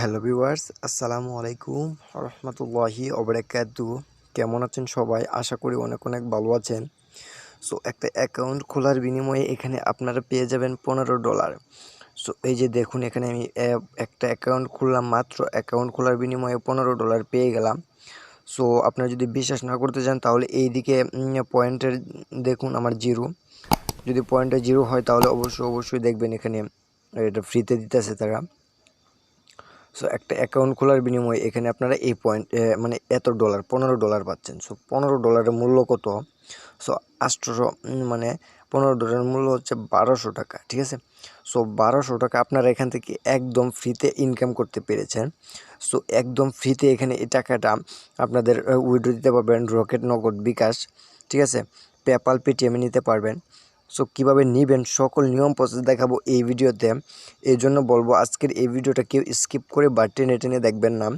Hello viewers, আসসালামু আলাইকুম রহমতুল্লাহি ওবারাকাতু। কেমন আছেন সবাই? আশা করি অনেক অনেক ভালো আছেন। সো একটা অ্যাকাউন্ট খোলার বিনিময়ে এখানে আপনারা পেয়ে যাবেন $15। সো এই যে দেখুন, এখানে আমি একটা অ্যাকাউন্ট খুললাম, মাত্র অ্যাকাউন্ট খোলার বিনিময়ে $15 পেয়ে গেলাম। সো আপনারা যদি বিশ্বাস না করতে চান তাহলে এইদিকে পয়েন্টের দেখুন আমার জিরো। যদি পয়েন্টটা জিরো হয় তাহলে অবশ্যই দেখবেন এখানে এটা ফ্রিতে দিতেছে তারা। সো একটা অ্যাকাউন্ট খোলার বিনিময়ে এখানে আপনারা এই পয়েন্ট মানে এত ডলার $15 পাচ্ছেন। সো $15 মূল্য কত? সো 800 মানে $15 মূল্য হচ্ছে 1200 টাকা, ঠিক আছে। সো 1200 টাকা আপনারা এখান থেকে একদম ফ্রিতে ইনকাম করতে পেরেছেন। সো একদম ফ্রিতে এখানে এই টাকাটা আপনাদের উইথড্র দিতে পারবেন, রকেট, নগদ, বিকাশ, ঠিক আছে, পেপ্যাল, পেটিএমে নিতে পারবেন। সো কীভাবে নেবেন সকল নিয়ম প্রসেস দেখাবো এই ভিডিওতে। এই জন্য বলবো আজকের এই ভিডিওটা কেউ স্কিপ করে বা টেনে টেনে দেখবেন না।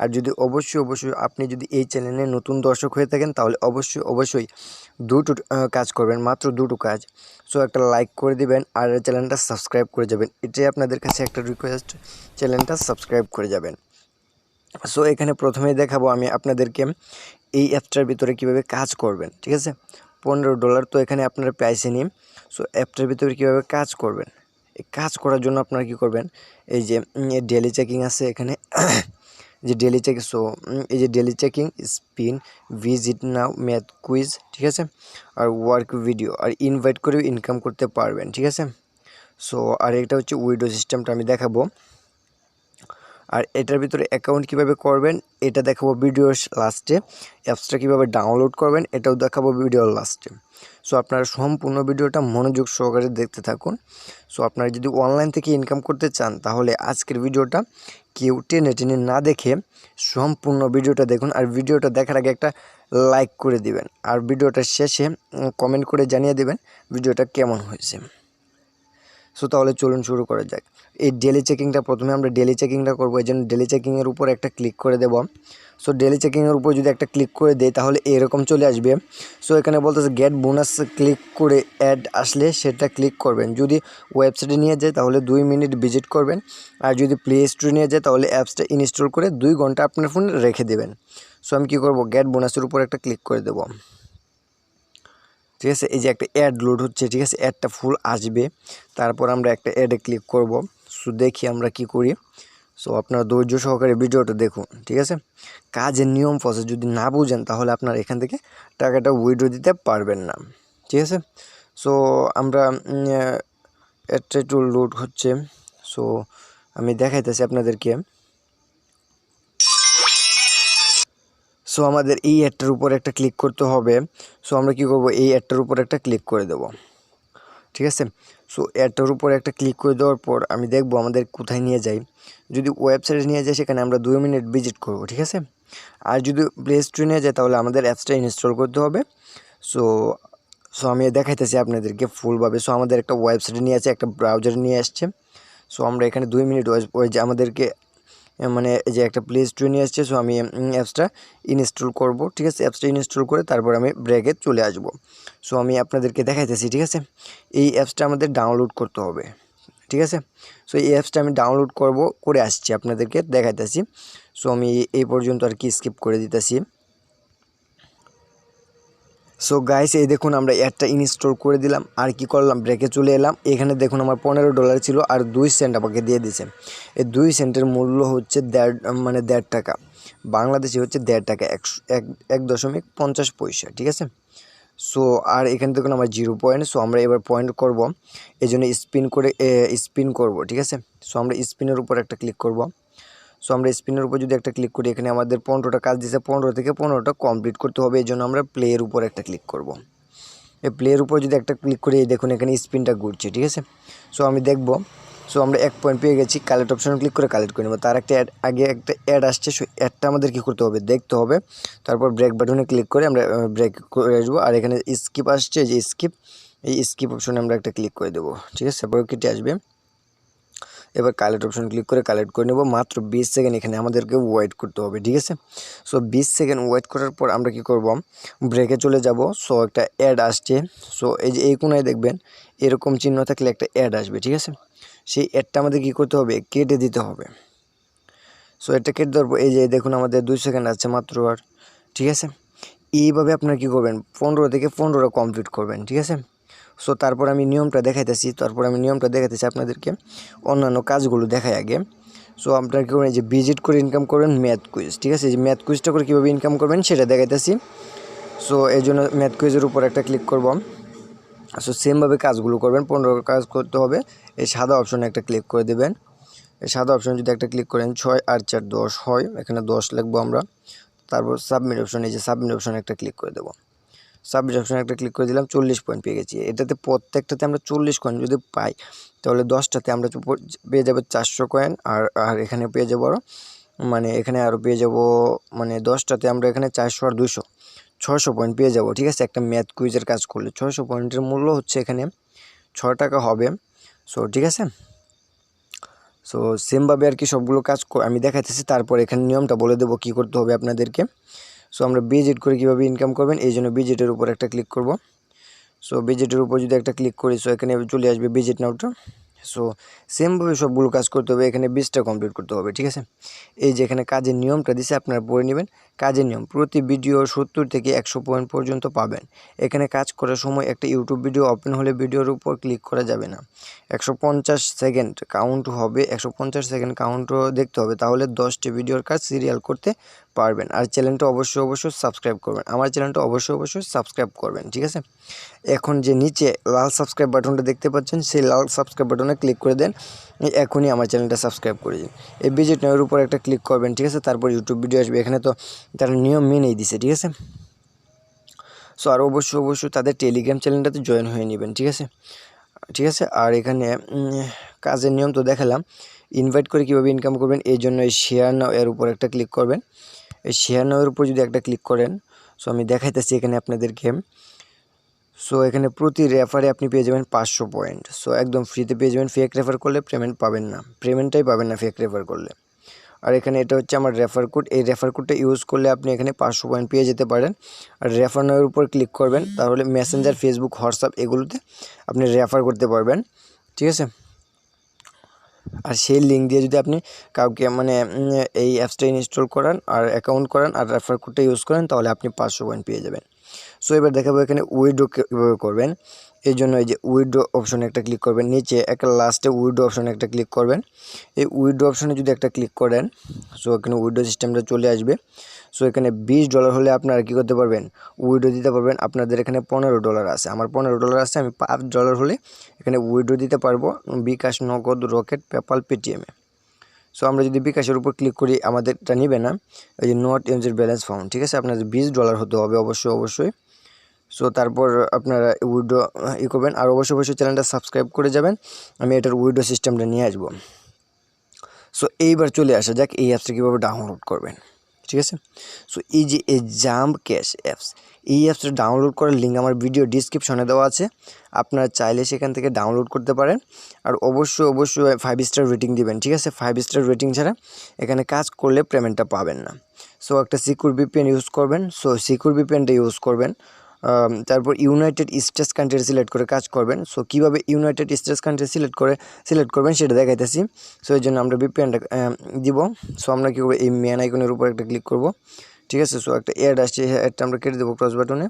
আর যদি অবশ্যই আপনি যদি এই চ্যানেলে নতুন দর্শক হয়ে থাকেন তাহলে অবশ্যই দুটো কাজ করবেন, মাত্র দুটো কাজ। সো একটা লাইক করে দিবেন আর চ্যানেলটা সাবস্ক্রাইব করে যাবেন। এটাই আপনাদের কাছে একটা রিকোয়েস্ট, চ্যানেলটা সাবস্ক্রাইব করে যাবেন। সো এখানে প্রথমেই দেখাবো আমি আপনাদেরকে এই অ্যাপটার ভিতরে কিভাবে কাজ করবেন, ঠিক আছে। $15 তো এখানে আপনারা পেয়েছেনই। সো অ্যাপটার ভিতরে কীভাবে কাজ করবেন, এই কাজ করার জন্য আপনারা কী করবেন, এই যে ডেলি চেকিং আছে এখানে যে ডেলি চেক। সো এই যে ডেলি চেকিং, স্পিন, ভিজিট নাও, ম্যাথ, কুইজ, ঠিক আছে, আর ওয়ার্ক ভিডিও, আর ইনভাইট করেও ইনকাম করতে পারবেন, ঠিক আছে। সো আর এটা হচ্ছে উইডো সিস্টেমটা আমি দেখাবো। আর এটার ভিতরে অ্যাকাউন্ট কিভাবে করবেন এটা দেখাবো ভিডিওর লাস্টে। অ্যাপসটা কীভাবে ডাউনলোড করবেন এটাও দেখাবো ভিডিওর লাস্টে। সো আপনারা সম্পূর্ণ ভিডিওটা মনোযোগ সহকারে দেখতে থাকুন। সো আপনারা যদি অনলাইন থেকে ইনকাম করতে চান তাহলে আজকের ভিডিওটা কেউ টেনে টেনে না দেখে সম্পূর্ণ ভিডিওটা দেখুন। আর ভিডিওটা দেখার আগে একটা লাইক করে দিবেন, আর ভিডিওটার শেষে কমেন্ট করে জানিয়ে দেবেন ভিডিওটা কেমন হয়েছে। সো তাহলে চলুন শুরু করা যাক। এই ডেলি চেকিংটা প্রথমে আমরা ডেলি চেকিংটা করবো, এই জন্য ডেলি চেকিংয়ের উপর একটা ক্লিক করে দেব। সো ডেলি চেকিংয়ের উপর যদি একটা ক্লিক করে দেয় তাহলে এরকম চলে আসবে। সো এখানে বলতেছে গেট বোনাস, ক্লিক করে অ্যাড আসলে সেটা ক্লিক করবেন। যদি ওয়েবসাইটে নিয়ে যায় তাহলে 2 মিনিট ভিজিট করবেন, আর যদি প্লে স্টোরে নিয়ে যায় তাহলে অ্যাপসটা ইনস্টল করে 2 ঘন্টা আপনার ফোনে রেখে দেবেন। সো আমি কী করবো, গেট বোনাসের উপর একটা ক্লিক করে দেবো, ঠিক আছে। এই যে একটা অ্যাড লোড হচ্ছে, ঠিক আছে, অ্যাডটা ফুল আসবে, তারপর আমরা একটা অ্যাডে ক্লিক করব। সো দেখি আমরা কি করি। সো আপনারা ধৈর্য সহকারে ভিডিওটা দেখুন, ঠিক আছে। কাজের নিয়ম প্রসেস যদি না বুঝেন তাহলে আপনারা এখান থেকে টাকাটা উইথড্র দিতে পারবেন না, ঠিক আছে। সো আমরা অ্যাডটা একটু লোড হচ্ছে। সো আমি দেখাইতেছি আপনাদেরকে। সো আমাদের এই অ্যাডটার উপর একটা ক্লিক করতে হবে। সো আমরা কি করব, এই অ্যাডটার উপর একটা ক্লিক করে দেব, ঠিক আছে। সো অ্যাডটার উপর একটা ক্লিক করে দেওয়ার পর আমি দেখব আমাদের কোথায় নিয়ে যায়। যদি ওয়েবসাইটে নিয়ে যায় সেখানে আমরা 2 মিনিট ভিজিট করব, ঠিক আছে। আর যদি প্লে স্টোরে নিয়ে যায় তাহলে আমাদের অ্যাপসটা ইনস্টল করতে হবে। সো সো আমি দেখাইতেছি আপনাদেরকে ফুলভাবে। সো আমাদের একটা ওয়েবসাইটে নিয়ে আছে, একটা ব্রাউজারে নিয়ে আসছে। সো আমরা এখানে 2 মিনিট ওই যে আমাদেরকে মানে এই যে একটা প্লে স্টোরে নিয়ে আসছে। সো আমি অ্যাপসটা ইনস্টল করব, ঠিক আছে। অ্যাপসটা ইনস্টল করে তারপর আমি ব্রেকে চলে আসব। সো আমি আপনাদেরকে দেখাইতেছি, ঠিক আছে। এই অ্যাপসটা আমাদের ডাউনলোড করতে হবে, ঠিক আছে। সো এই অ্যাপসটা আমি ডাউনলোড করে আসছি, আপনাদেরকে দেখাইতেছি। সো আমি এই পর্যন্ত আর কি স্কিপ করে দিতেছি। সো গাইস, এই দেখুন আমরা অ্যাডটা ইনস্টল করে দিলাম, আর কি করলাম, ব্রেকে চলে এলাম। এখানে দেখুন আমার $15 ছিল আর 2 সেন্ট আমাকে দিয়ে দিয়েছে। এই 2 সেন্টের মূল্য হচ্ছে 1.5 টাকা, বাংলাদেশি হচ্ছে 1.5 টাকা, 1.50 পয়সা, ঠিক আছে। সো আর এখানে দেখুন আমার 0 পয়েন্ট। সো আমরা এবার পয়েন্ট করব, এই জন্য স্পিন করব, ঠিক আছে। সো আমরা স্পিনের উপর একটা ক্লিক করব। সো আমরা স্পিনের উপর যদি একটা ক্লিক করি, এখানে আমাদের 15টা কাজ দিয়েছে, 15 থেকে 15টা কমপ্লিট করতে হবে। এই জন্য আমরা প্লেয়ের উপর একটা ক্লিক করব। এই প্লেয়ের উপর যদি একটা ক্লিক করি, দেখুন এখানে স্পিনটা ঘুরছে, ঠিক আছে। সো আমি দেখব। সো আমরা 1 পয়েন্ট পেয়ে গেছি, কালেক্ট অপশনে ক্লিক করে কালেক্ট করে নেব। তার একটা আগে একটা অ্যাড আসছে, সো অ্যাডটা আমাদের কী করতে হবে, দেখতে হবে। তারপর ব্রেক বাটনে ক্লিক করে আমরা ব্রেক করে আসবো। আর এখানে স্কিপ আসছে, যে স্কিপ, এই স্কিপ অপশনে আমরা একটা ক্লিক করে দেবো, ঠিক আছে। তারপর কেটে আসবে। এবার কালেক্ট অপশন ক্লিক করে কালেক্ট করে নেব। মাত্র 20 সেকেন্ড এখানে আমাদেরকে ওয়েট করতে হবে, ঠিক আছে। সো 20 সেকেন্ড ওয়েট করার পর আমরা কি করব, ব্রেকে চলে যাব। সো একটা অ্যাড আসছে। সো এই যে এই কোনায় দেখবেন এরকম চিহ্ন থাকলে একটা অ্যাড আসবে, ঠিক আছে। সেই অ্যাডটা আমাদের কী করতে হবে, কেটে দিতে হবে। সো এটা কেটে দেওয়ার পর এই যে দেখুন আমাদের 2 সেকেন্ড আছে মাত্র আর, ঠিক আছে। এইভাবে আপনারা কী করবেন 15 থেকে 15টা কমপ্লিট করবেন, ঠিক আছে। সো তারপর আমি নিয়মটা দেখাইতেছি আপনাদেরকে, অন্যান্য কাজগুলো দেখাই আগে। সো আপনারা কী করবেন, যে ভিজিট করে ইনকাম করবেন ম্যাথ কুইজ, ঠিক আছে। যে ম্যাথ কুইজটা করে কীভাবে ইনকাম করবেন সেটা দেখাইতেছি। সো এই জন্য ম্যাথ কুইজের উপর একটা ক্লিক করব। সো সেমভাবে কাজগুলো করবেন, 15 কাজ করতে হবে। এই সাদা অপশনে একটা ক্লিক করে দেবেন। এই সাদা অপশনে যদি একটা ক্লিক করেন 6 আর 4 10 হয়, এখানে 10 লিখবো আমরা। তারপর সাবমিট অপশনে, এই যে সাবমিট অপশনে একটা ক্লিক করে দেবো। সাবমিট অপশনে একটা ক্লিক করে দিলাম, 40 পয়েন্ট পেয়ে গেছি। এটাতে প্রত্যেকটাতে আমরা 40 কয়েন যদি পাই তাহলে 10টাতে আমরা পেয়ে যাবো 400 কয়েন। আর এখানে পেয়ে যাবো আরও, মানে এখানে আরও পেয়ে যাবো, মানে 10টাতে আমরা এখানে 400 আর 200 600 পয়েন্ট পেয়ে যাবো, ঠিক আছে। একটা ম্যাথ কুইজের কাজ করলে 600 পয়েন্টের মূল্য হচ্ছে এখানে 6 টাকা হবে। সো ঠিক আছে। সো সেমভাবে আর কি সবগুলো কাজ আমি দেখাইতেছি। তারপর এখানে নিয়মটা বলে দেবো কী করতে হবে আপনাদেরকে। সো আমরা ভিজিট করে কীভাবে ইনকাম করবেন, এই জন্য ভিজিটের উপর একটা ক্লিক করব। সো ভিজিটের উপর যদি একটা ক্লিক করি, সো এখানে চলে আসবে ভিজিট নাওটা। সো সেমভাবে সবগুলো কাজ করতে হবে, এখানে 20টা কমপ্লিট করতে হবে, ঠিক আছে। এই যে এখানে কাজের নিয়মটা দিছে, আপনারা পড়ে নেবেন। কাজের নিয়ম, প্রতি ভিডিও 70 থেকে 100 পয়েন্ট পর্যন্ত পাবেন। এখানে কাজ করার সময় একটা ইউটিউব ভিডিও ওপেন হলে ভিডিওর উপর ক্লিক করা যাবে না। 150 সেকেন্ড কাউন্ট হবে, 150 সেকেন্ড কাউন্টও দেখতে হবে, তাহলে 10টি ভিডিওর কাজ সিরিয়াল করতে পারবেন। আর চ্যানেলটা অবশ্যই সাবস্ক্রাইব করবেন, আমার চ্যানেলটা অবশ্যই সাবস্ক্রাইব করবেন, ঠিক আছে। এখন যে নিচে লাল সাবস্ক্রাইব বাটনটা দেখতে পাচ্ছেন, সেই লাল সাবস্ক্রাইব বাটনে ক্লিক করে দেন, এখনই আমার চ্যানেলটা সাবস্ক্রাইব করে দিন। এই ভিজিট নাওয়ের উপর একটা ক্লিক করবেন, ঠিক আছে। তারপর ইউটিউব ভিডিও আসবে, এখানে তো তারা নিয়ম মেনেই দিছে, ঠিক আছে। সো আর অবশ্যই তাদের টেলিগ্রাম চ্যানেলটাতে জয়েন হয়ে নেবেন, ঠিক আছে, ঠিক আছে। আর এখানে কাজের নিয়ম তো দেখালাম। ইনভাইট করে কীভাবে ইনকাম করবেন, এই জন্য এই শেয়ার নাও এর উপর একটা ক্লিক করবেন। এই শেয়ার নাওয়ের উপর যদি একটা ক্লিক করেন, সো আমি দেখাইতেছি এখানে আপনাদেরকে। সো এখানে প্রতি রেফারে আপনি পেয়ে যাবেন 500 পয়েন্ট। সো একদম ফ্রিতে পেয়ে যাবেন। ফেক রেফার করলে পেমেন্ট পাবেন না, পেমেন্টটাই পাবেন না ফেক রেফার করলে। আর এখানে এটা হচ্ছে আমার রেফার কোড, এই রেফার কোডটা ইউজ করলে আপনি এখানে 500 পয়েন্ট পেয়ে যেতে পারেন। আর রেফার নাওয়ের উপর ক্লিক করবেন, তাহলে মেসেঞ্জার, ফেসবুক, হোয়াটসঅ্যাপ এগুলোতে আপনি রেফার করতে পারবেন, ঠিক আছে। আর সেই লিঙ্ক দিয়ে যদি আপনি কাউকে মানে এই অ্যাপসটা ইনস্টল করান আর অ্যাকাউন্ট করান আর রেফার কোডটা ইউজ করেন, তাহলে আপনি 500 পয়েন্ট পেয়ে যাবেন। সো এবার দেখাবো এখানে উইথড্র কীভাবে করবেন। এই জন্য এই যে উইথড্র অপশনে একটা ক্লিক করবেন, নিচে একটা লাস্টে উইথড্র অপশনে একটা ক্লিক করবেন। এই উইথড্র অপশনে যদি একটা ক্লিক করেন, সো এখানে উইথড্র সিস্টেমটা চলে আসবে। সো এখানে $20 হলে আপনারা কী করতে পারবেন, উইথড্র দিতে পারবেন। আপনাদের এখানে $15 আছে, আমার $15 আছে, আমি $5 হলে এখানে উইথড্র দিতে পারবো বিকাশ, নগদ, রকেট, পেপাল, পেটিএমে। সো আমরা যদি বিকাশের উপর ক্লিক করি, আমাদেরটা নিবে না, এই যে নট ইউজের ব্যালেন্স ফাউন্ড, ঠিক আছে। আপনাদের $20 হতে হবে অবশ্যই। সো তারপর আপনারা উইথড্র করবেন। আর অবশ্যই চ্যানেলটা সাবস্ক্রাইব করে যাবেন, আমি এটার উইথড্র সিস্টেমটা নিয়ে আসবো। সো এইবার চলে আসা যাক এই অ্যাপসটা কীভাবে ডাউনলোড করবেন, ঠিক আছে। সো এই যে এই জাম্প ক্যাশ অ্যাপস, এই অ্যাপসটা ডাউনলোড করার লিঙ্ক আমার ভিডিও ডিসক্রিপশনে দেওয়া আছে, আপনারা চাইলে সেখান থেকে ডাউনলোড করতে পারেন। আর অবশ্যই 5 স্টার রেটিং দিবেন, ঠিক আছে। 5 স্টার রেটিং ছাড়া এখানে কাজ করলে পেমেন্টটা পাবেন না। সো একটা সিকিউর ভিপিএন ইউজ করবেন, সো সিকিউর ভিপিএনটা ইউজ করবেন। তারপর ইউনাইটেড স্টেটস কান্ট্রি সিলেক্ট করে কাজ করবেন। সো কীভাবে ইউনাইটেড স্টেটস কান্ট্রি সিলেক্ট করবেন সেটা দেখাইতেছি। সো এই জন্য আমরা ভিপিএনটা দিব। সো আমরা কী করবো, এই ম্যান আইকনের উপর একটা ক্লিক করব, ঠিক আছে। সো একটা অ্যাড আসছে, অ্যাডটা আমরা কেটে দেবো ক্রস বাটনে।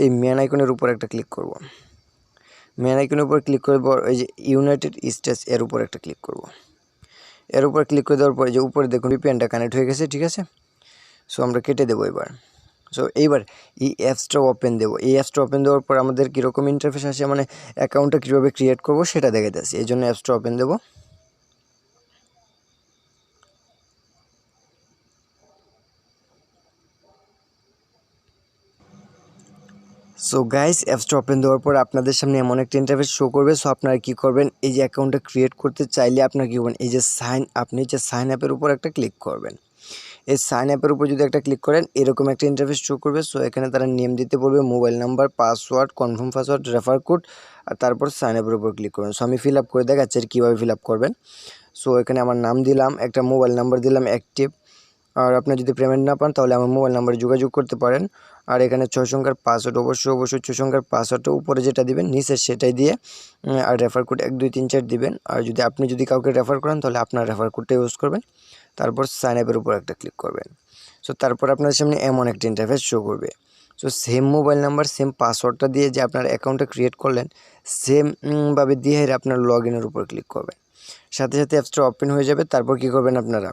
এই ম্যান আইকনের উপর একটা ক্লিক করব, ম্যান আইকনের উপর ক্লিক করব, এই যে ইউনাইটেড স্টেটস এর উপর একটা ক্লিক করব। এর উপর ক্লিক করে দেওয়ার পরে যে উপরে দেখুন ভিপিএনটা কানেক্ট হয়ে গেছে, ঠিক আছে। সো আমরা কেটে দেবো এবার। সো এইবার এই অ্যাপসটা ওপেন দেবো। এই অ্যাপসটা ওপেন দেওয়ার পর আমাদের কীরকম ইন্টারফেস আসে, মানে অ্যাকাউন্টটা কীভাবে ক্রিয়েট করবো সেটা দেখাইতেছি। এই জন্য অ্যাপসটা ওপেন দেবো। সো গাইস, অ্যাপসটা ওপেন দেওয়ার পর আপনাদের সামনে এমন একটা ইন্টারফেস শো করবে। সো আপনারা কী করবেন, এই যে অ্যাকাউন্টটা ক্রিয়েট করতে চাইলে আপনারা কী করবেন, এই যে সাইন আপের উপর একটা ক্লিক করবেন। এই সাইন আপের উপর যদি একটা ক্লিক করেন, এরকম একটা ইন্টারফেস শো করবে। সো এখানে তারা নেম দিতে বলবে, mobile number, password, confirm password, refer code, আর তারপর সাইন আপের উপর ক্লিক করবেন। সো আমি ফিল আপ করে দেখাচ্ছি কীভাবে ফিল আপ করবেন। সো এখানে আমার নাম দিলাম, একটা মোবাইল নাম্বার দিলাম অ্যাক্টিভ, আর আপনি যদি পেমেন্ট না পান তাহলে আমার মোবাইল নাম্বারে যোগাযোগ করতে পারেন। আর এখানে 6 সংখ্যার পাসওয়ার্ড অবশ্যই 6 সংখ্যার পাসওয়ার্ডটা উপরে যেটা দিবেন নিচে সেটাই দিয়ে আর রেফার কোড 1 2 3 4 দিবেন। আর আপনি যদি কাউকে রেফার করেন তাহলে আপনার রেফার কোডটা ইউজ করবেন। তারপর সাইন আপের উপর একটা ক্লিক করবেন। সো তারপর আপনার সামনে এমন একটা ইন্টারফেস শো করবে। So same mobile number same পাসওয়ার্ডটা দিয়ে যে আপনার অ্যাকাউন্টটা ক্রিয়েট করলেন সেম ভাবে দিয়ে আপনার লগ ইনের উপর ক্লিক করবেন। সাথে সাথে অ্যাপসটা ওপেন হয়ে যাবে। তারপর কি করবেন আপনারা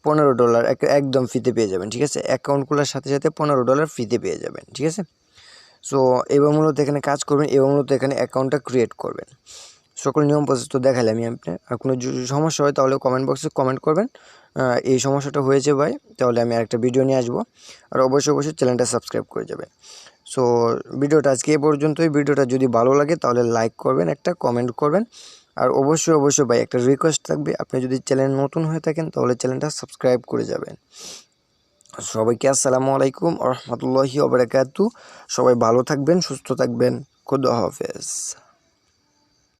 $15 একদম ফ্রিতে পেয়ে যাবেন, ঠিক আছে। অ্যাকাউন্ট খোলার সাথে সাথে $15 ফ্রিতে পেয়ে যাবেন, ঠিক আছে। সো এবার মূলত এখানে কাজ করবেন, এবার মূলত এখানে অ্যাকাউন্টটা ক্রিয়েট করবেন। সকল নিয়ম প্রসেস তো দেখালাম আমি আপনার। আর কোনো সমস্যা হয় তাহলে কমেন্ট বক্সে কমেন্ট করবেন, এই সমস্যাটা হয়েছে ভাই, তাহলে আমি আরেকটা ভিডিও নিয়ে আসবো। আর অবশ্যই চ্যানেলটা সাবস্ক্রাইব করে যাবেন। সো ভিডিওটা আজকে এ পর্যন্তই। ভিডিওটা যদি ভালো লাগে তাহলে লাইক করবেন, একটা কমেন্ট করবেন। আর অবশ্যই ভাই একটা রিকোয়েস্ট থাকবে, আপনি যদি চ্যানেল নতুন হয়ে থাকেন তাহলে চ্যানেলটা সাবস্ক্রাইব করে যাবেন। সবাইকে আসসালামু আলাইকুম ওয়া রাহমাতুল্লাহি ওয়া বারাকাতুহু। সবাই ভালো থাকবেন, সুস্থ থাকবেন। খোদা হাফেজ।